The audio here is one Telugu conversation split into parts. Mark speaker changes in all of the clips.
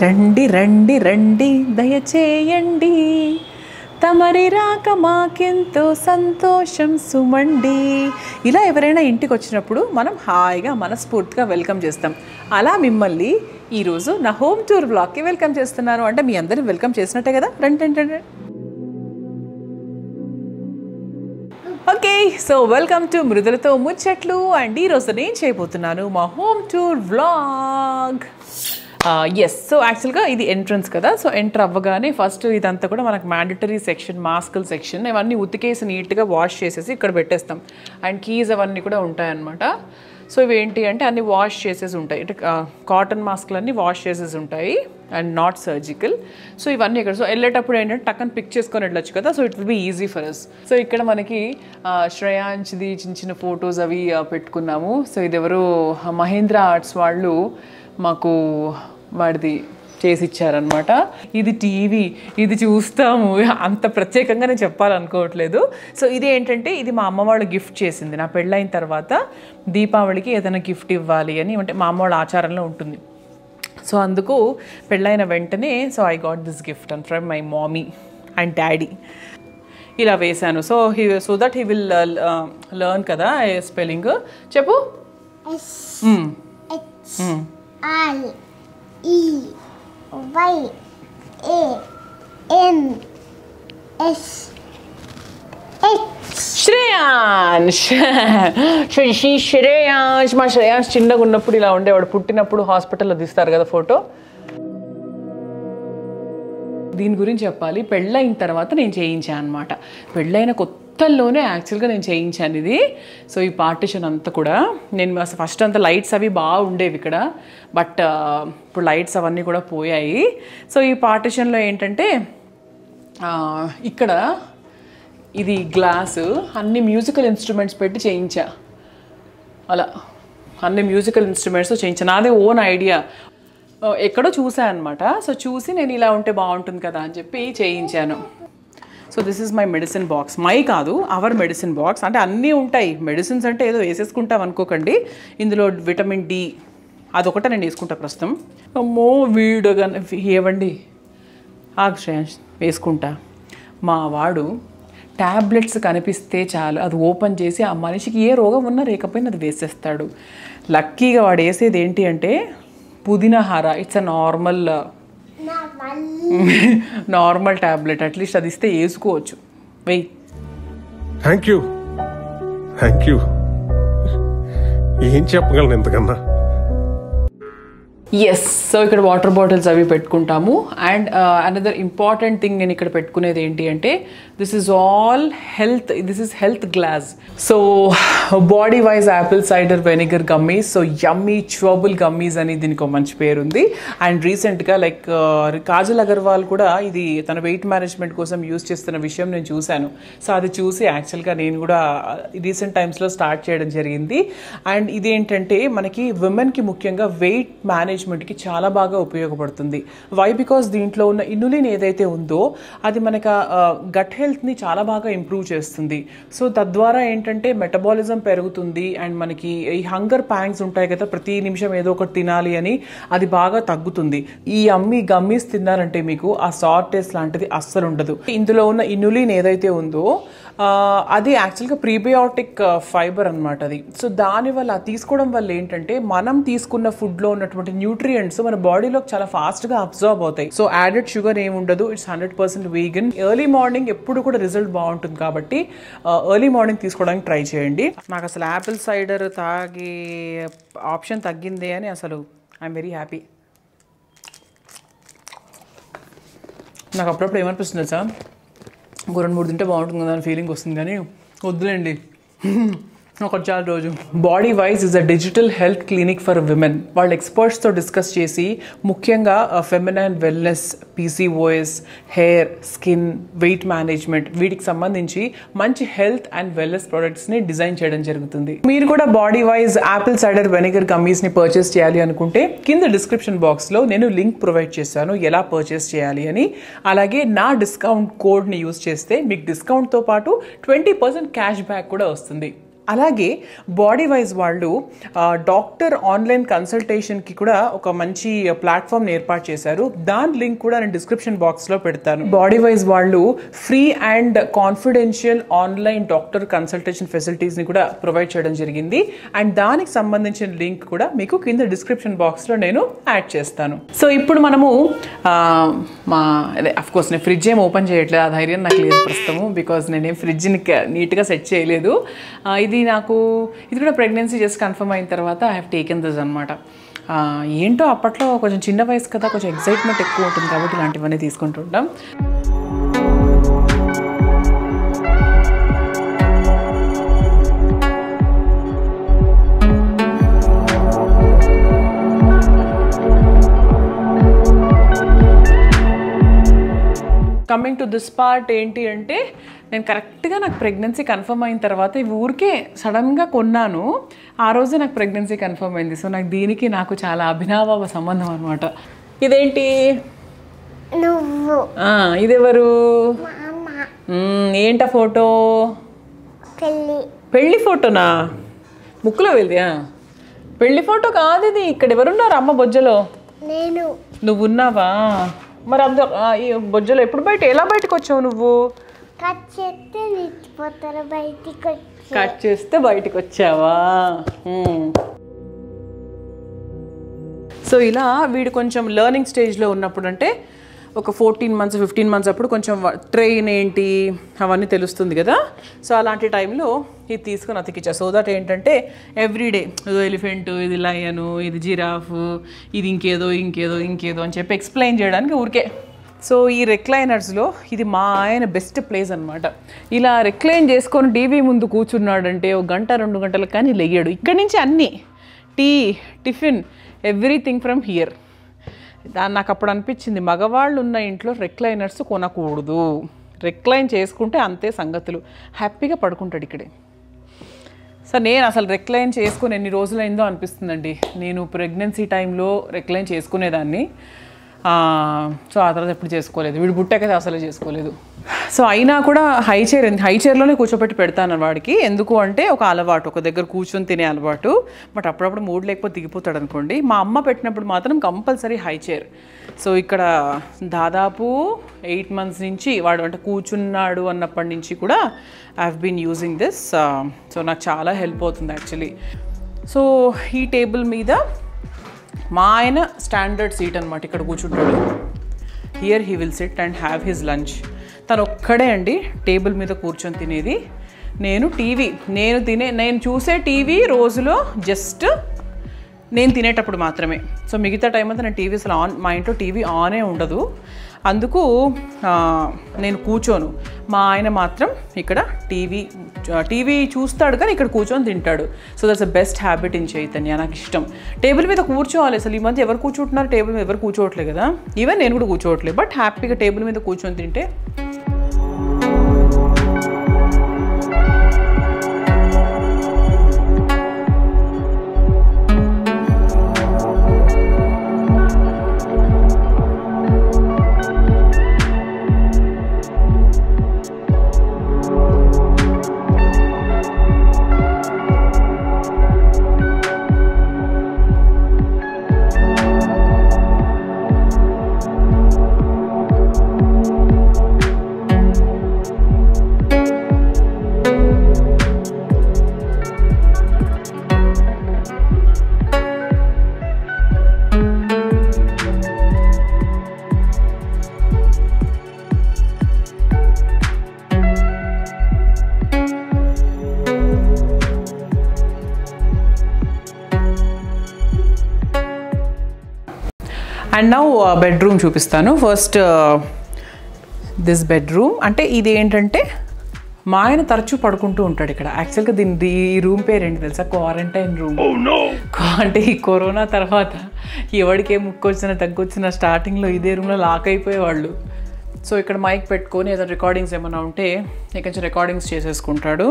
Speaker 1: రండి రండి రండి దయచేయండి, తమరి రాక మాకెంతో సంతోషం సుమండి. ఇలా ఎవరైనా ఇంటికి వచ్చినప్పుడు మనం హాయిగా మనస్ఫూర్తిగా వెల్కమ్ చేస్తాం. అలా మిమ్మల్ని ఈరోజు నా హోమ్ టూర్ బ్లాగ్కి వెల్కమ్ చేస్తున్నాను. అంటే మీ అందరిని వెల్కమ్ చేసినట్టే కదా. రండి రండి రండి. ఓకే, సో వెల్కమ్ టు మృదులతో ముచ్చట్లు. అండ్ ఈరోజు నేను చేయబోతున్నాను మా home tour vlog. Yes, so యాక్చువల్గా ఇది ఎంట్రన్స్ కదా. సో ఎంటర్ అవ్వగానే ఫస్ట్ ఇదంతా కూడా మనకు మ్యాండటరీ సెక్షన్, మాస్కుల సెక్షన్, ఇవన్నీ ఉతికేసి నీట్గా వాష్ చేసేసి ఇక్కడ పెట్టేస్తాం. అండ్ కీస్ అవన్నీ కూడా ఉంటాయన్నమాట. సో ఇవి ఏంటి అంటే అన్నీ వాష్ చేసేసి ఉంటాయి. అంటే కాటన్ మాస్కులు అన్నీ వాష్ చేసేసి ఉంటాయి అండ్ నాట్ సర్జికల్. సో ఇవన్నీ ఇక్కడ సో వెళ్ళేటప్పుడు ఏంటంటే టక్కన పిక్ చేసుకొని వెళ్ళొచ్చు కదా. So it will be easy for us. So ఇక్కడ మనకి శ్రేయాంష్ది చిన్న చిన్న ఫొటోస్ అవి పెట్టుకున్నాము. సో ఇది ఎవరు మహేంద్ర ఆర్ట్స్ వాళ్ళు మాకు వాడిది చేసి ఇచ్చారనమాట. ఇది టీవీ, ఇది చూస్తాము. అంత ప్రత్యేకంగా నేను చెప్పాలనుకోవట్లేదు. సో ఇది ఏంటంటే ఇది మా అమ్మ వాళ్ళు గిఫ్ట్ చేసింది. నా పెళ్ళైన తర్వాత దీపావళికి ఏదైనా గిఫ్ట్ ఇవ్వాలి అని అంటే మా అమ్మ వాళ్ళ ఆచారంలో ఉంటుంది. సో అందుకు పెళ్ళైన వెంటనే so I got this gift and from my mummy and daddy. ఇలా వేశాను. So that he will learn కదా స్పెల్లింగ్. చెప్పు. శ్రేయాంష్. శ్రేయాంష్, మా శ్రేయాంష్ చిన్నగా ఉన్నప్పుడు ఇలా ఉండేవాడు. పుట్టినప్పుడు హాస్పిటల్లో తీస్తారు కదా ఫోటో. దీని గురించి చెప్పాలి. పెళ్ళైన తర్వాత నేను చేయించాను అనమాట. పెళ్ళైన కొత్తల్లోనే యాక్చువల్గా నేను చేయించాను ఇది. సో ఈ పార్టిషన్ అంతా కూడా నేను ఫస్ట్ అంతా లైట్స్ అవి బాగా ఉండేవి ఇక్కడ. బట్ ఇప్పుడు లైట్స్ అవన్నీ కూడా పోయాయి. సో ఈ పార్టిషన్లో ఏంటంటే ఇక్కడ ఇది గ్లాసు, అన్ని మ్యూజికల్ ఇన్స్ట్రుమెంట్స్ పెట్టి చేయించా. అలా అన్ని మ్యూజికల్ ఇన్స్ట్రుమెంట్స్ చేయించా. నాదే ఓన్ ఐడియా, ఎక్కడో చూసాను అనమాట. సో చూసి నేను ఇలా ఉంటే బాగుంటుంది కదా అని చెప్పి చేయించాను. So this is my medicine box. My కాదు, అవర్ మెడిసిన్ బాక్స్. అంటే అన్నీ ఉంటాయి. మెడిసిన్స్ అంటే ఏదో వేసేసుకుంటాం అనుకోకండి. ఇందులో విటమిన్ డి అదొకటే నేను వేసుకుంటా ప్రస్తుతం. అమ్మో వీడుగా ఏవండి శ్రేయాంష్ వేసుకుంటా. మా వాడు ట్యాబ్లెట్స్ కనిపిస్తే చాలు అది ఓపెన్ చేసి ఆ మనిషికి ఏ రోగం ఉన్నా లేకపోయినా అది వేసేస్తాడు. లక్కీగా వాడు వేసేది ఏంటి అంటే Pudin Hara. It's a normal tablet. At least అది ఇస్తే వేసుకోవచ్చు. వెయ్యి.
Speaker 2: Thank you. ఏం చెప్పగలను ఇంతకన్నా.
Speaker 1: ఎస్, సో ఇక్కడ వాటర్ బాటిల్స్ అవి పెట్టుకుంటాము. అండ్ అనదర్ ఇంపార్టెంట్ థింగ్ నేను ఇక్కడ పెట్టుకునేది ఏంటి అంటే this is health glass. So Bodywise apple cider vinegar gummies. So yummy chewable gummies అని దీనికి ఒక మంచి పేరు ఉంది. అండ్ రీసెంట్గా లైక్ కాజల్ అగర్వాల్ కూడా ఇది తన వెయిట్ మేనేజ్మెంట్ కోసం యూజ్ చేస్తున్న విషయం నేను చూశాను. సో అది చూసి యాక్చువల్గా నేను కూడా రీసెంట్ టైమ్స్లో స్టార్ట్ చేయడం జరిగింది. అండ్ ఇదేంటంటే మనకి విమెన్కి ముఖ్యంగా వెయిట్ మేనేజ్మెంట్కి చాలా బాగా ఉపయోగపడుతుంది. వై? బికాస్ దీంట్లో ఉన్న ఇన్సులిన్ ఏదైతే ఉందో అది మనకు గట్ హెల్త్ని చాలా బాగా ఇంప్రూవ్ చేస్తుంది. సో తద్వారా ఏంటంటే మెటబాలిజం పెరుగుతుంది. అండ్ మనకి ఈ హంగర్ ప్యాంగ్స్ ఉంటాయి కదా, ప్రతి నిమిషం ఏదో ఒకటి తినాలి అని, అది బాగా తగ్గుతుంది. ఈ గమ్మీస్ తిన్నారంటే మీకు ఆ సార్టెస్ లాంటిది అస్సలు ఉండదు. ఇందులో ఉన్న ఇన్సులిన్ ఏదైతే ఉందో అది యాక్చువల్గా ప్రీబయోటిక్ ఫైబర్ అనమాట అది. సో దానివల్ల తీసుకోవడం వల్ల ఏంటంటే మనం తీసుకున్న ఫుడ్లో ఉన్నటువంటి న్యూట్రియంట్స్ మన బాడీలోకి చాలా ఫాస్ట్గా అబ్జర్వ్ అవుతాయి. సో యాడెడ్ షుగర్ ఏమి ఉండదు. It's 100% vegan. ఎర్లీ మార్నింగ్ ఎప్పుడు కూడా రిజల్ట్ బాగుంటుంది కాబట్టి ఎర్లీ మార్నింగ్ తీసుకోవడానికి ట్రై చేయండి. నాకు అసలు యాపిల్ సైడర్ తాగే ఆప్షన్ తగ్గిందే అని అసలు ఐఎమ్ వెరీ హ్యాపీ. నాకు అప్పుడప్పుడు ఏమనిపిస్తుంది సార్, ఒక 2-3 తింటే బాగుంటుంది కదా అని ఫీలింగ్ వస్తుంది. కానీ వద్దులేండి, ఒకటి చాలా రోజు. Bodywise is a digital health clinic for women. వాళ్ళు ఎక్స్పర్ట్స్తో డిస్కస్ చేసి ముఖ్యంగా feminine wellness, PCOS, hair, skin, weight management వీటికి సంబంధించి మంచి హెల్త్ అండ్ వెల్నెస్ ప్రొడక్ట్స్ని డిజైన్ చేయడం జరుగుతుంది. మీరు కూడా Bodywise apple cider vinegar గమ్మీస్ని పర్చేస్ చేయాలి అనుకుంటే కింద డిస్క్రిప్షన్ బాక్స్లో నేను లింక్ ప్రొవైడ్ చేశాను ఎలా పర్చేస్ చేయాలి అని. అలాగే నా డిస్కౌంట్ కోడ్ని యూజ్ చేస్తే మీకు డిస్కౌంట్తో పాటు 20% క్యాష్ బ్యాక్ కూడా వస్తుంది. అలాగే బాడీ వైజ్ వాళ్ళు డాక్టర్ ఆన్లైన్ కన్సల్టేషన్కి కూడా ఒక మంచి ప్లాట్ఫామ్ని ఏర్పాటు చేశారు. దాని లింక్ కూడా నేను డిస్క్రిప్షన్ బాక్స్లో పెడతాను. బాడీ వైజ్ వాళ్ళు free and confidential online doctor consultation ఫెసిలిటీస్ని కూడా ప్రొవైడ్ చేయడం జరిగింది. అండ్ దానికి సంబంధించిన లింక్ కూడా మీకు కింద డిస్క్రిప్షన్ బాక్స్లో నేను యాడ్ చేస్తాను. సో ఇప్పుడు మనము అఫ్కోర్స్ నేను ఫ్రిడ్జ్ ఏం ఓపెన్ చేయట్లేదు, ఆ ధైర్యం నాకు లేదు ప్రస్తుతము, బికాజ్ నేనేం ఫ్రిడ్జ్ని నీట్గా సెట్ చేయలేదు. ఇది కూడా ప్రెగ్నెన్సీ జస్ట్ కన్ఫర్మ్ అయిన తర్వాత ఐ హ్యావ్ టేకెన్ దిస్ అనమాట. ఏంటో అప్పట్లో కొంచెం చిన్న వయసు కదా, కొంచెం ఎక్సైట్మెంట్ ఎక్కువ ఉంటుంది కాబట్టి ఇలాంటివన్నీ తీసుకుంటుంటాం. కమింగ్ టు దిస్ పార్ట్ ఏంటి అంటే, నేను కరెక్ట్గా నాకు ప్రెగ్నెన్సీ కన్ఫర్మ్ అయిన తర్వాత ఇవి ఊరికే సడన్గా కొన్నాను. ఆ రోజే నాకు ప్రెగ్నెన్సీ కన్ఫర్మ్ అయింది. సో దీనికి నాకు చాలా అభినవ సంబంధం అనమాట. ఇదేంటి? ఇదెవరు? ఏంటా ఫోటో? పెళ్ళి ఫోటోనా? ముక్కులో వెళ్ళియా? పెళ్ళి ఫోటో కాదు ఇది. ఇక్కడ ఎవరున్నారు అమ్మ బొజ్జలో? నువ్వు ఉన్నావా? మరి ఈ బొజ్జలో ఎప్పుడు ఎలా బయటకు వచ్చావు నువ్వు? కట్ చేస్తే బయటకు వచ్చావా? సో ఇలా వీడు కొంచెం లెర్నింగ్ స్టేజ్లో ఉన్నప్పుడు, అంటే ఒక 14 months 15 months అప్పుడు కొంచెం ట్రైన్ ఏంటి అవన్నీ తెలుస్తుంది కదా. సో అలాంటి టైంలో ఇది తీసుకొని అతికిచ్చా. సో దట్ ఏంటంటే ఎవ్రీడే ఇది ఎలిఫెంట్, ఇది లయను, ఇది జిరాఫ్, ఇది ఇంకేదో అని చెప్పి ఎక్స్ప్లెయిన్ చేయడానికి ఊరికే. సో ఈ రెక్లైనర్స్లో ఇది మా ఆయన బెస్ట్ ప్లేస్ అనమాట. ఇలా రెక్లైన్ చేసుకొని టీవీ ముందు కూర్చున్నాడంటే 1 గంట 2 గంటలకు కానీ లెయ్యాడు. ఇక్కడి నుంచి అన్నీ tea, tiffin, everything from here. నాకు అప్పుడు అనిపించింది, మగవాళ్ళు ఉన్న ఇంట్లో రెక్లైనర్స్ కొనకూడదు, రెక్లైన్ చేసుకుంటే అంతే సంగతులు, హ్యాపీగా పడుకుంటాడు ఇక్కడే. సో నేను అసలు రెక్లైన్ చేసుకుని ఎన్ని రోజులైందో అనిపిస్తుందండి. నేను ప్రెగ్నెన్సీ టైంలో రెక్లైన్ చేసుకునేదాన్ని. సో ఆ తర్వాత ఎప్పుడు చేసుకోలేదు, వీడు పుట్టాకైతే అసలు చేసుకోలేదు. సో అయినా కూడా హై చైర్లోనే కూర్చోబెట్టి పెడతాను వాడికి. ఎందుకు అంటే ఒక అలవాటు, ఒక దగ్గర కూర్చొని తినే అలవాటు. బట్ అప్పుడప్పుడు మూడ్ లేకపోతే దిగిపోతాడు అనుకోండి. మా అమ్మ పెట్టినప్పుడు మాత్రం కంపల్సరీ హై చైర్. సో ఇక్కడ దాదాపు 8 months నుంచి వాడు అంటే కూర్చున్నాడు అన్నప్పటి నుంచి కూడా I have been using this. So నాకు చాలా హెల్ప్ అవుతుంది యాక్చువల్లీ. సో ఈ టేబుల్ మీద మా ఆయన స్టాండర్డ్ సీట్ అనమాట, ఇక్కడ కూర్చుంటాడు. Here he will SIT and have his lunch. తను ఒక్కడే అండి టేబుల్ మీద కూర్చొని తినేది. నేను చూసే టీవీ రోజులో జస్ట్ నేను తినేటప్పుడు మాత్రమే. సో మిగతా టైం అంతా నేను టీవీ అసలు మా ఇంట్లో టీవీ ఆనే ఉండదు. అందుకు నేను కూర్చోను. మా ఆయన మాత్రం ఇక్కడ టీవీ చూస్తాడు కానీ ఇక్కడ కూర్చొని తింటాడు. So that's the best habit in Chaitanya. నాకు ఇష్టం టేబుల్ మీద కూర్చోవాలి. అసలు ఈ మధ్య ఎవరు కూర్చుంటున్నారు టేబుల్ మీద? ఎవరు కూర్చోవట్లేదు కదా. ఈవెన్ నేను కూడా కూర్చోవట్లేదు. బట్ హ్యాపీగా టేబుల్ మీద కూర్చొని తింటే అండ్ నౌ బెడ్రూమ్ చూపిస్తాను. First this bedroom. అంటే ఇది ఏంటంటే మా ఆయన తరచూ పడుకుంటూ ఉంటాడు ఇక్కడ. యాక్చువల్గా ఈ రూమ్ పేరు ఏంటి తెలుసా? Quarantine room. అంటే ఈ కరోనా తర్వాత ఎవరికి ముక్కు వచ్చినా తగ్గొచ్చినా స్టార్టింగ్లో ఇదే రూమ్లో లాక్ అయిపోయేవాళ్ళు. సో ఇక్కడ మైక్ పెట్టుకొని ఏదైనా రికార్డింగ్స్ ఏమైనా ఉంటే ఇక్కడ రికార్డింగ్స్ చేసేసుకుంటాడు.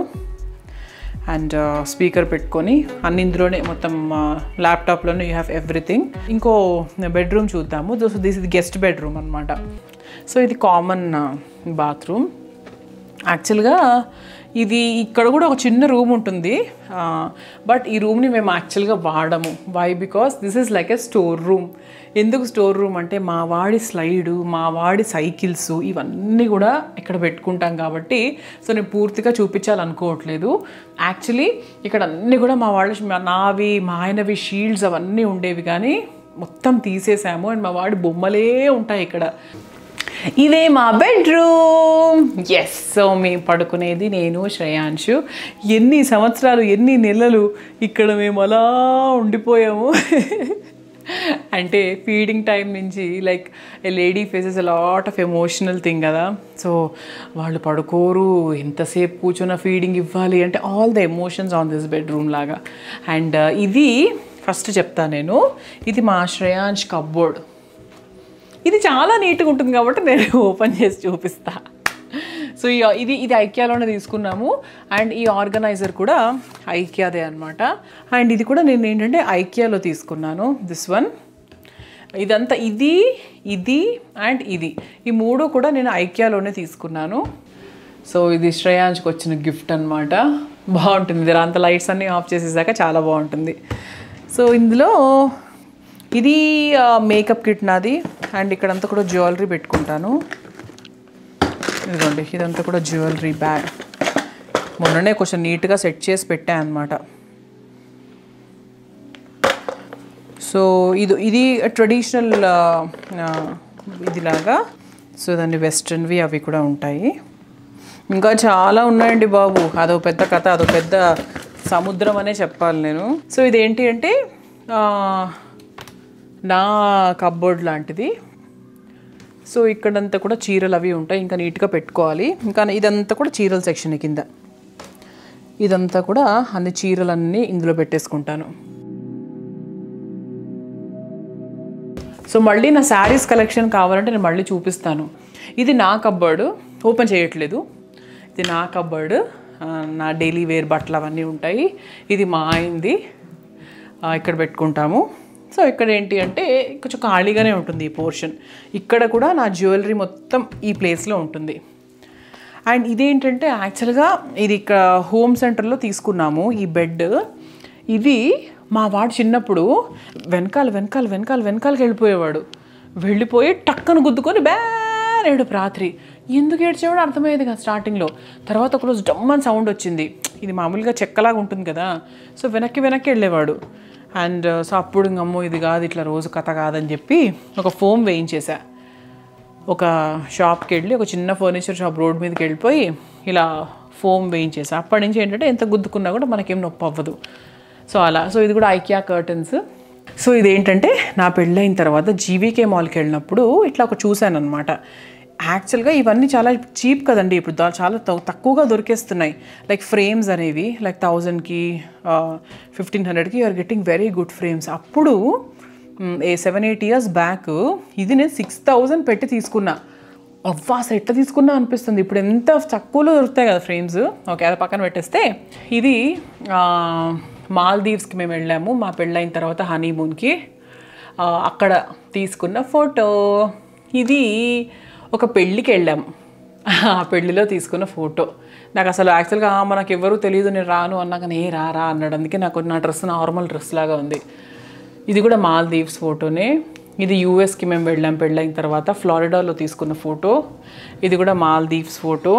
Speaker 1: అండ్ స్పీకర్ పెట్టుకొని అన్ని ఇందులోనే మొత్తం ల్యాప్టాప్లోనే యూ హ్యావ్ ఎవ్రీథింగ్. ఇంకో బెడ్రూమ్ చూద్దాము. దిస్ ఇది గెస్ట్ బెడ్రూమ్ అనమాట. సో ఇది కామన్ బాత్రూమ్. యాక్చువల్గా ఇది ఇక్కడ కూడా ఒక చిన్న రూమ్ ఉంటుంది, బట్ ఈ రూమ్ని మేము యాక్చువల్గా వాడము. Why? Because this is like a store room. ఎందుకు స్టోర్ రూమ్ అంటే మా వాడి స్లైడు, మా వాడి సైకిల్స్ ఇవన్నీ కూడా ఇక్కడ పెట్టుకుంటాం కాబట్టి సో నేను పూర్తిగా చూపించాలనుకోవట్లేదు. యాక్చువల్లీ ఇక్కడ అన్నీ కూడా మా వాళ్ళ నావి, మా ఆయనవి షీల్డ్స్ అవన్నీ ఉండేవి, కానీ మొత్తం తీసేసాము. అండ్ మా వాడి బొమ్మలే ఉంటాయి ఇక్కడ. ఇదే మా బెడ్రూమ్. ఎస్, సో మేము పడుకునేది నేను, శ్రేయాంశు. ఎన్ని సంవత్సరాలు, ఎన్ని నెలలు ఇక్కడ మేము అలా ఉండిపోయాము. అంటే ఫీడింగ్ టైం నుంచి like A lady faces a lot of emotional thing కదా. సో వాళ్ళు పడుకోరు, ఎంతసేపు కూర్చున్న ఫీడింగ్ ఇవ్వాలి అంటే all the emotions on this bedroom లాగా. అండ్ ఇది ఫస్ట్ చెప్తాను నేను, ఇది మా శ్రేయాంశ్ కప్బోర్డ్. ఇది చాలా నీట్గా ఉంటుంది కాబట్టి నేను ఓపెన్ చేసి చూపిస్తా. సో ఇది ఐకియాలోనే తీసుకున్నాము. అండ్ ఈ ఆర్గనైజర్ కూడా ఐకియాదే అనమాట. అండ్ ఇది కూడా నేను ఏంటంటే ఐకియాలో తీసుకున్నాను, దిస్ వన్. ఇదంతా ఇది అండ్ ఇది, ఈ మూడు కూడా నేను ఐకియాలోనే తీసుకున్నాను. సో ఇది శ్రేయాంశ్కి వచ్చిన గిఫ్ట్ అనమాట. బాగుంటుంది, ఇది అంత లైట్స్ అన్నీ ఆఫ్ చేసేసాక చాలా బాగుంటుంది. సో ఇందులో ఇది మేకప్ కిట్ నాది. అండ్ ఇక్కడంతా కూడా జ్యువెలరీ పెట్టుకుంటాను. ఇదిగోండి, ఇదంతా కూడా జ్యువెలరీ బ్యాగ్. మొన్ననే కొంచెం నీట్గా సెట్ చేసి పెట్టాను అనమాట. సో ఇది ట్రెడిషనల్ ఇదిలాగా. సో దాన్ని వెస్ట్రన్వి అవి కూడా ఉంటాయి. ఇంకా చాలా ఉన్నాయండి బాబు, అదో పెద్ద కథ, అదో పెద్ద సముద్రం అనే చెప్పాలి నేను. సో ఇదేంటి అంటే నా కప్బోర్డ్ లాంటిది. సో ఇక్కడంతా కూడా చీరలు అవి ఉంటాయి, ఇంకా నీట్గా పెట్టుకోవాలి. ఇంకా ఇదంతా కూడా చీరల సెక్షన్ కింద, ఇదంతా కూడా అన్ని చీరలన్నీ ఇందులో పెట్టేసుకుంటాను. సో మళ్ళీ నా శారీస్ కలెక్షన్ కావాలంటే నేను మళ్ళీ చూపిస్తాను. ఇది నా కప్బోర్డ్, ఓపెన్ చేయట్లేదు. ఇది నా కప్బోర్డ్, నా డైలీ వేర్ బట్టలు అవన్నీ ఉంటాయి. ఇది మా ఆయనది, ఇక్కడ పెట్టుకుంటాము. సో ఇక్కడ ఏంటి అంటే కొంచెం ఖాళీగానే ఉంటుంది ఈ పోర్షన్. ఇక్కడ కూడా నా జ్యువెలరీ మొత్తం ఈ ప్లేస్లో ఉంటుంది. అండ్ ఇదేంటంటే యాక్చువల్గా ఇది ఇక్కడ హోమ్ సెంటర్లో తీసుకున్నాము ఈ బెడ్. ఇది మా వాడు చిన్నప్పుడు వెనకాలకి వెళ్ళిపోయి టక్కను గుద్దుకొని ఏడుపు రాత్రి. ఎందుకు ఏడ్చేవాడు అర్థమయ్యేది కదా స్టార్టింగ్లో. తర్వాత ఒకరోజు డమ్మని సౌండ్ వచ్చింది. ఇది మామూలుగా చెక్కలాగా ఉంటుంది కదా, సో వెనక్కి వెళ్ళేవాడు. అండ్ సో అప్పుడు అమ్మో ఇది కాదు, ఇట్లా రోజు కథ కాదని చెప్పి ఒక ఫోమ్ వేయించేసా. ఒక షాప్కి వెళ్ళి, ఒక చిన్న ఫర్నిచర్ షాప్ రోడ్ మీదకి వెళ్ళిపోయి ఇలా ఫోమ్ వేయించేసా. అప్పటి నుంచి ఏంటంటే ఎంత గుద్దుకున్నా కూడా మనకేం నొప్పి అవ్వదు. సో అలా. సో ఇది కూడా ఐకియా కర్టన్స్. సో ఇదేంటంటే నా పెళ్ళైన తర్వాత జీవీకే మాల్కి వెళ్ళినప్పుడు ఇట్లా ఒక చూశాను అనమాట. యాక్చువల్గా ఇవన్నీ చాలా చీప్ కదండి, ఇప్పుడు చాలా తక్కువగా దొరికేస్తున్నాయి. లైక్ ఫ్రేమ్స్ అనేవి లైక్ 1000కి 1500కి you are getting very good frames. అప్పుడు 7-8 years బ్యాక్ ఇది నేను 6000 పెట్టి తీసుకున్నా. అవ్వా అసలు ఎట్లా తీసుకున్నా అనిపిస్తుంది. ఇప్పుడు ఎంత తక్కువలో దొరుకుతాయి కదా ఫ్రేమ్స్. ఓకే, అది పక్కన పెట్టేస్తే ఇది మాల్దీవ్స్కి మేము వెళ్ళాము మా పెళ్ళైన తర్వాత హనీమూన్కి. అక్కడ తీసుకున్న ఫోటో ఇది. ఒక పెళ్ళికి వెళ్ళాము, ఆ పెళ్ళిలో తీసుకున్న ఫోటో. నాకు అసలు యాక్చువల్గా మనకు ఎవరు తెలియదు, నేను రాను అన్నాక రా అన్నాడు. అందుకే నాకు నా డ్రెస్ నార్మల్ డ్రెస్ లాగా ఉంది. ఇది కూడా మాల్దీవ్స్ ఫోటోనే. ఇది యూఎస్కి మేము వెళ్ళాం పెళ్ళైన తర్వాత, ఫ్లోరిడాలో తీసుకున్న ఫోటో. ఇది కూడా మాల్దీవ్స్ ఫోటో.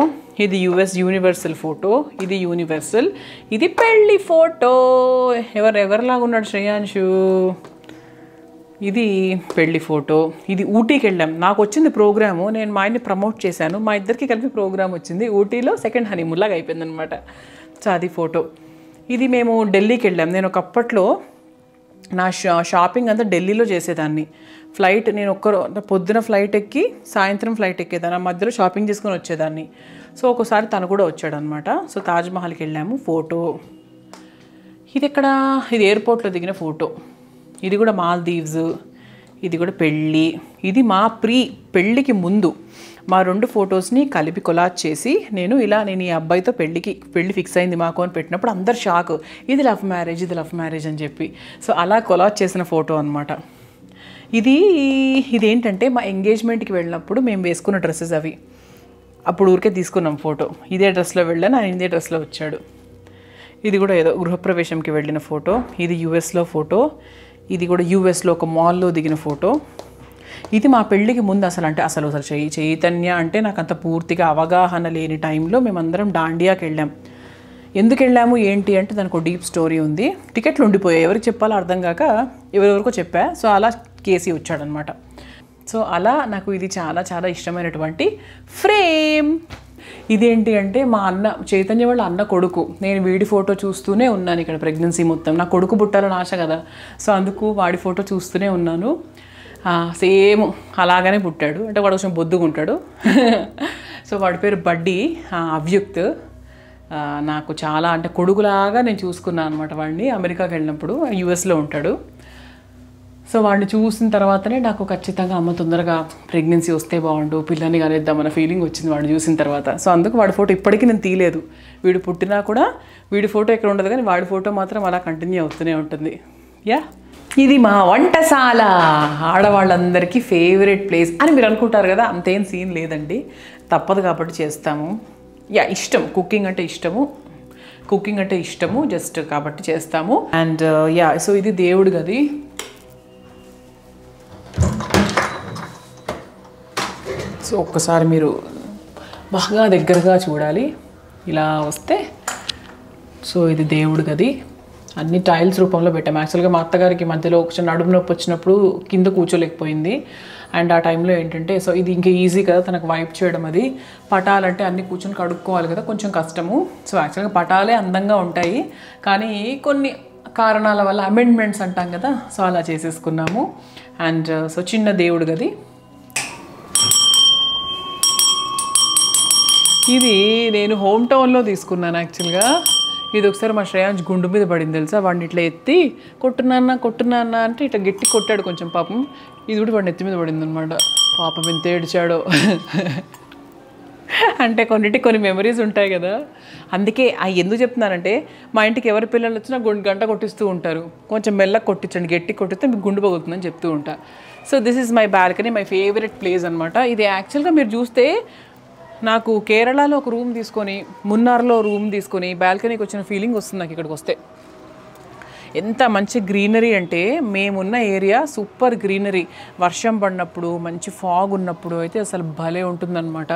Speaker 1: ఇది యుఎస్ యూనివర్సల్ ఫోటో. ఇది యూనివర్సల్. ఇది పెళ్ళి ఫోటో. ఎవరిలాగా ఉన్నాడు శ్రేయాంశు. ఇది పెళ్ళి ఫోటో. ఇది ఊటీకి వెళ్ళాం, నాకు వచ్చింది ప్రోగ్రాము, నేను మా ఆయన్ని ప్రమోట్ చేశాను, మా ఇద్దరికి కలిపి ప్రోగ్రామ్ వచ్చింది. ఊటీలో సెకండ్ హనీమూన్ లాగా అయిపోయింది అనమాట. సో అది ఫోటో. ఇది మేము ఢిల్లీకి వెళ్ళాం. నేను ఒకప్పట్లో నా షాపింగ్ అంతా ఢిల్లీలో చేసేదాన్ని. ఫ్లైట్ నేను పొద్దున ఫ్లైట్ ఎక్కి సాయంత్రం ఫ్లైట్ ఎక్కేదాన్ని, మధ్యలో షాపింగ్ చేసుకొని వచ్చేదాన్ని. సో ఒకసారి తను కూడా వచ్చాడనమాట. సో తాజ్మహల్కి వెళ్ళాము. ఫోటో ఇది ఎక్కడ, ఇది ఎయిర్పోర్ట్లో దిగిన ఫోటో. ఇది కూడా మాల్దీవ్స్. ఇది కూడా పెళ్ళి. ఇది మా పెళ్ళికి ముందు మా 2 ఫొటోస్ని కలిపి కొలాజ్ చేసి నేను ఈ అబ్బాయితో పెళ్ళి ఫిక్స్ అయింది మాకు అని పెట్టినప్పుడు అందరు షాక్, ఇది లవ్ మ్యారేజ్ అని చెప్పి. సో అలా కొలాజ్ చేసిన ఫోటో అనమాట. ఇదేంటంటే మా ఎంగేజ్మెంట్కి వెళ్ళినప్పుడు మేము వేసుకున్న డ్రెస్సెస్ అవి. అప్పుడు ఊరికే తీసుకున్నాం ఫోటో. ఇదే డ్రెస్లో వెళ్ళాను, ఆయన ఇదే డ్రెస్లో వచ్చాడు. ఇది కూడా ఏదో గృహప్రవేశంకి వెళ్ళిన ఫోటో. ఇది యుఎస్లో ఫోటో. ఇది కూడా యుఎస్లో ఒక మాల్లో దిగిన ఫోటో. ఇది మా పెళ్ళికి ముందు అసలు చైతన్య అంటే నాకు అంత పూర్తిగా అవగాహన లేని టైంలో మేమందరం డాండియాకి వెళ్ళాం. ఎందుకు వెళ్ళాము ఏంటి అంటే దానికి ఒక డీప్ స్టోరీ ఉంది. టికెట్లు ఉండిపోయాయి, ఎవరికి చెప్పాలో అర్థం కాక ఎవరెవరికో చెప్పా. సో అలా కేసీ వచ్చాడనమాట. సో అలా నాకు ఇది చాలా చాలా ఇష్టమైనటువంటి ఫ్రేమ్. ఇదేంటి అంటే మా అన్న చైతన్య వాళ్ళ అన్న కొడుకు. నేను వీడి ఫోటో చూస్తూనే ఉన్నాను ఇక్కడ ప్రెగ్నెన్సీ మొత్తం. నా కొడుకు పుట్టాలని ఆశ కదా, సో అందుకు వాడి ఫోటో చూస్తూనే ఉన్నాను. సేమ్ అలాగనే పుట్టాడు, అంటే వాడు కొంచెం బొద్దుగా ఉంటాడు. సో వాడి పేరు బడ్డీ, అవ్యుక్త్. నాకు చాలా అంటే కొడుకులాగా నేను చూసుకున్నాను అనమాట వాడిని. అమెరికాకి వెళ్ళినప్పుడు యుఎస్లో ఉంటాడు. సో వాడిని చూసిన తర్వాతనే నాకు ఖచ్చితంగా అమ్మ తొందరగా ప్రెగ్నెన్సీ వస్తే బాగుండు, పిల్లని కనేద్దామన్న ఫీలింగ్ వచ్చింది వాడిని చూసిన తర్వాత. సో అందుకు వాడి ఫోటో ఇప్పటికీ నేను తీయలేదు. వీడు పుట్టినా కూడా వీడి ఫోటో ఎక్కడ ఉండదు, కానీ వాడి ఫోటో మాత్రం అలా కంటిన్యూ అవుతూనే ఉంటుంది. యా, ఇది మా వంటశాల, ఆడవాళ్ళందరికీ ఫేవరెట్ ప్లేస్ అని మీరు అనుకుంటారు కదా. అంతేం సీన్ లేదండి, తప్పదు కాబట్టి చేస్తాము. యా, ఇష్టం, కుకింగ్ అంటే ఇష్టము జస్ట్ కాబట్టి చేస్తాము. అండ్ యా, సో ఇది దేవుడి గది. సో ఒక్కసారి మీరు బాగా దగ్గరగా చూడాలి, ఇలా వస్తే. సో ఇది దేవుడి గది, అన్ని టైల్స్ రూపంలో పెట్టాము. యాక్చువల్గా మా అత్తగారికి మధ్యలో ఒక నడుము నొప్పి వచ్చినప్పుడు కింద కూర్చోలేకపోయింది. అండ్ ఆ టైంలో ఏంటంటే, సో ఇది ఇంకా ఈజీ కదా తనకు వైప్ చేయడం. అది పటాలంటే అన్ని కూర్చొని కడుక్కోవాలి కదా, కొంచెం కష్టము. సో యాక్చువల్గా పటాలే అందంగా ఉంటాయి, కానీ కొన్ని కారణాల వల్ల అమెండ్మెంట్స్ అంటాం కదా, సో అలా చేసేసుకున్నాము. అండ్ సో చిన్న దేవుడు గది. ఇది నేను హోమ్ టౌన్లో తీసుకున్నాను యాక్చువల్గా. ఇది ఒకసారి మా శ్రేయాంజ్ గుండు మీద పడింది తెలుసా. వాడిని ఇట్లా ఎత్తి కొట్టున్నాన్న అంటే ఇట్లా గట్టి కొట్టాడు కొంచెం పాపం. ఇది కూడా వాడిని ఎత్తి మీద పడింది అనమాట. పాపం ఎంత ఏడ్చాడో. అంటే కొన్ని మెమరీస్ ఉంటాయి కదా. అందుకే ఎందుకు చెప్తున్నానంటే, మా ఇంటికి ఎవరి పిల్లలు వచ్చినా గంట కొట్టిస్తూ ఉంటారు. కొంచెం మెల్లగా కొట్టించండి, గట్టి కొట్టిస్తే మీకు గుండు పగులుతుందని చెప్తూ ఉంటా. So this is my balcony, my favourite place అనమాట. ఇది యాక్చువల్గా మీరు చూస్తే నాకు కేరళలో ఒక రూమ్ తీసుకొని, మున్నార్లో రూమ్ తీసుకొని బాల్కనీకి వచ్చిన ఫీలింగ్ వస్తుంది నాకు ఇక్కడికి వస్తే. ఎంత మంచి గ్రీనరీ అంటే, మేమున్న ఏరియా సూపర్ గ్రీనరీ. వర్షం పడినప్పుడు, మంచి ఫాగ్ ఉన్నప్పుడు అయితే అసలు భలే ఉంటుందన్నమాట.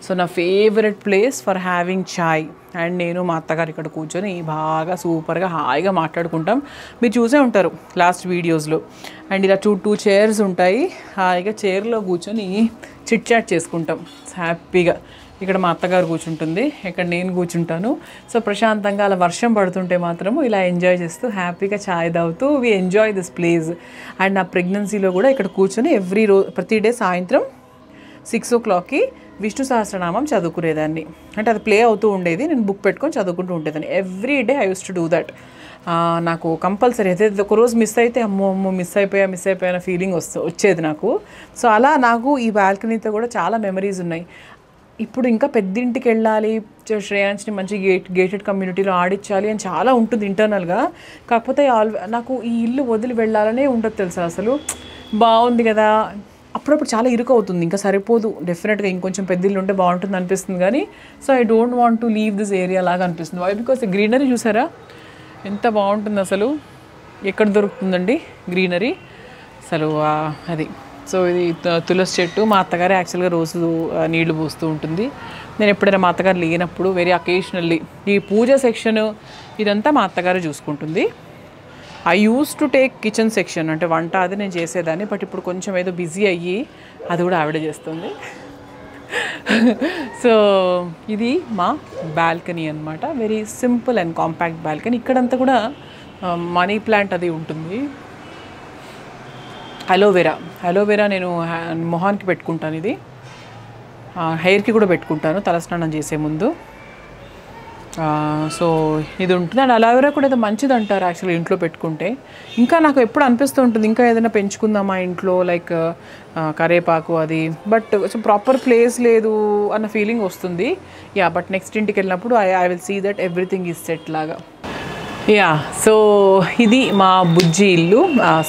Speaker 1: సో నా favourite place for having chai. And నేను మా అత్తగారు ఇక్కడ కూర్చొని బాగా సూపర్గా హాయిగా మాట్లాడుకుంటాం. మీరు చూసే ఉంటారు లాస్ట్ వీడియోస్లో. అండ్ ఇలా టూ చైర్స్ ఉంటాయి, హాయిగా చైర్లో కూర్చొని చిట్ చాట్ చేసుకుంటాం హ్యాపీగా. ఇక్కడ మా అత్తగారు కూర్చుంటుంది, ఇక్కడ నేను కూర్చుంటాను. సో ప్రశాంతంగా అలా వర్షం పడుతుంటే మాత్రము ఇలా ఎంజాయ్ చేస్తూ హ్యాపీగా ఛాయ్ తాగుతూ we enjoy this place. And నా ప్రెగ్నెన్సీలో కూడా ఇక్కడ కూర్చొని ప్రతి డే సాయంత్రం 6 o'clockకి విష్ణు సహస్రనామం చదువుకునేదాన్ని. అంటే అది ప్లే అవుతూ ఉండేది, నేను బుక్ పెట్టుకొని చదువుకుంటూ ఉండేదాన్ని. Every day I use to do that. నాకు కంపల్సరీ అయితే ఒకరోజు మిస్ అయితే అమ్మో మిస్ అయిపోయా ఫీలింగ్ వచ్చేది నాకు. సో అలా నాకు ఈ బాల్కనీతో కూడా చాలా మెమరీస్ ఉన్నాయి. ఇప్పుడు ఇంకా పెద్దింటికి వెళ్ళాలి, శ్రేయాంశ్ని మంచి గేటెడ్ కమ్యూనిటీలో ఆడించాలి అని చాలా ఉంటుంది ఇంటర్నల్గా. కాకపోతే నాకు ఈ ఇల్లు వదిలి వెళ్ళాలనే ఉండదు తెలుసా. అసలు బాగుంది కదా, అప్పుడప్పుడు చాలా ఇరుకు అవుతుంది, ఇంకా సరిపోదు. డెఫినెట్గా ఇంకొంచెం పెద్ద ఇల్లు ఉంటే బాగుంటుంది అనిపిస్తుంది, కానీ so I don't want to leave this area లాగా అనిపిస్తుంది. వై? బికాస్ గ్రీనరీ చూసారా ఎంత బాగుంటుంది అసలు. ఎక్కడ దొరుకుతుందండి గ్రీనరీ అసలు, అది. సో ఇది తులసి చెట్టు. మా అత్తగారే యాక్చువల్గా రోజు నీళ్లు పోస్తూ ఉంటుంది. నేను ఎప్పుడైనా మా అత్తగారు లేనప్పుడు వెరీ అకేషనల్లీ ఈ పూజ సెక్షన్ ఇదంతా మా అత్తగారు చూసుకుంటుంది. I use to take kitchen section, అంటే వంట అది నేను చేసేదాన్ని. బట్ ఇప్పుడు కొంచెం ఏదో బిజీ అయ్యి అది కూడా ఆవిడ చేస్తుంది. సో ఇది మా బాల్కనీ అనమాట. Very simple and compact balcony. ఇక్కడంతా కూడా మనీ ప్లాంట్ అది ఉంటుంది. అలోవెరా నేను మొహానికి పెట్టుకుంటాను, ఇది హెయిర్కి కూడా పెట్టుకుంటాను తలస్నానం చేసే ముందు. సో ఇది ఉంటుంది. అండ్ అలోవెరా కూడా ఏదో మంచిది అంటారు యాక్చువల్గా ఇంట్లో పెట్టుకుంటే. ఇంకా నాకు ఎప్పుడు అనిపిస్తూ ఉంటుంది ఇంకా ఏదైనా పెంచుకుందామా ఇంట్లో, లైక్ కరేపాకు అది. బట్ కొంచెం ప్రాపర్ ప్లేస్ లేదు అన్న ఫీలింగ్ వస్తుంది. యా, బట్ నెక్స్ట్ ఇంటికి వెళ్ళినప్పుడు I will see that everything is set లాగా. యా, సో ఇది మా బుజ్జి ఇల్లు.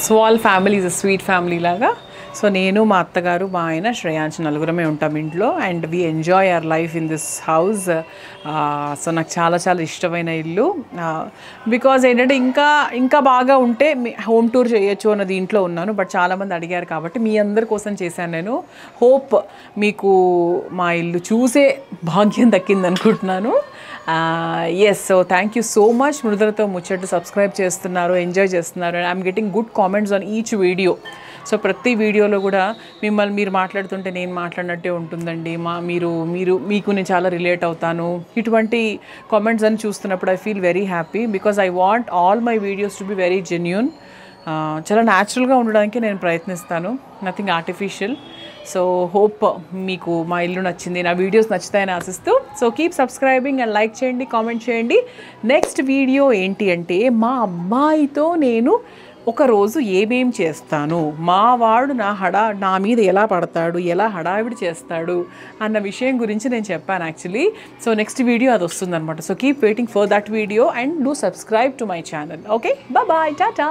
Speaker 1: Small family is a sweet family లాగా. సో నేను మా అత్తగారు మా ఆయన శ్రేయాంశ్ నలుగురమే ఉంటాం ఇంట్లో and we enjoy our life in this house. So నాకు చాలా చాలా ఇష్టమైన ఇల్లు. బికాజ్ ఏంటంటే ఇంకా బాగా ఉంటే హోమ్ టూర్ చేయొచ్చు అన్న దీంట్లో ఉన్నాను. బట్ చాలామంది అడిగారు కాబట్టి మీ అందరి కోసం చేశాను నేను. హోప్ మీకు మా ఇల్లు చూసే భాగ్యం దక్కింది అనుకుంటున్నాను. Yes, so thank you so much. మృదులతో ముచ్చట్లు సబ్స్క్రైబ్ చేస్తున్నారు, ఎంజాయ్ చేస్తున్నారు. And I'm getting good comments on each video. So ప్రతి వీడియోలో కూడా మీరు మాట్లాడుతుంటే నేను మాట్లాడినట్టే ఉంటుందండి, మీకు నేను చాలా రిలేట్ అవుతాను, ఇటువంటి కామెంట్స్ అని చూస్తున్నప్పుడు I feel very happy because I want all my videos to be very genuine. చాలా న్యాచురల్గా ఉండడానికి నేను ప్రయత్నిస్తాను, నథింగ్ ఆర్టిఫిషియల్. సో హోప్ మీకు మా ఇల్లు నచ్చింది, నా వీడియోస్ నచ్చుతాయని ఆశిస్తూ. So keep subscribing and like చేయండి, కామెంట్ చేయండి. నెక్స్ట్ వీడియో ఏంటి అంటే మా అబ్బాయితో నేను ఒకరోజు ఏమేం చేస్తాను, మా వాడు నా మీద ఎలా పడతాడు, ఎలా హడావిడి చేస్తాడు అన్న విషయం గురించి నేను చెప్పాను యాక్చువల్లీ. సో నెక్స్ట్ వీడియో అది వస్తుందన్నమాట. So keep waiting for that video and do subscribe to my channel. Okay, bye, Tata.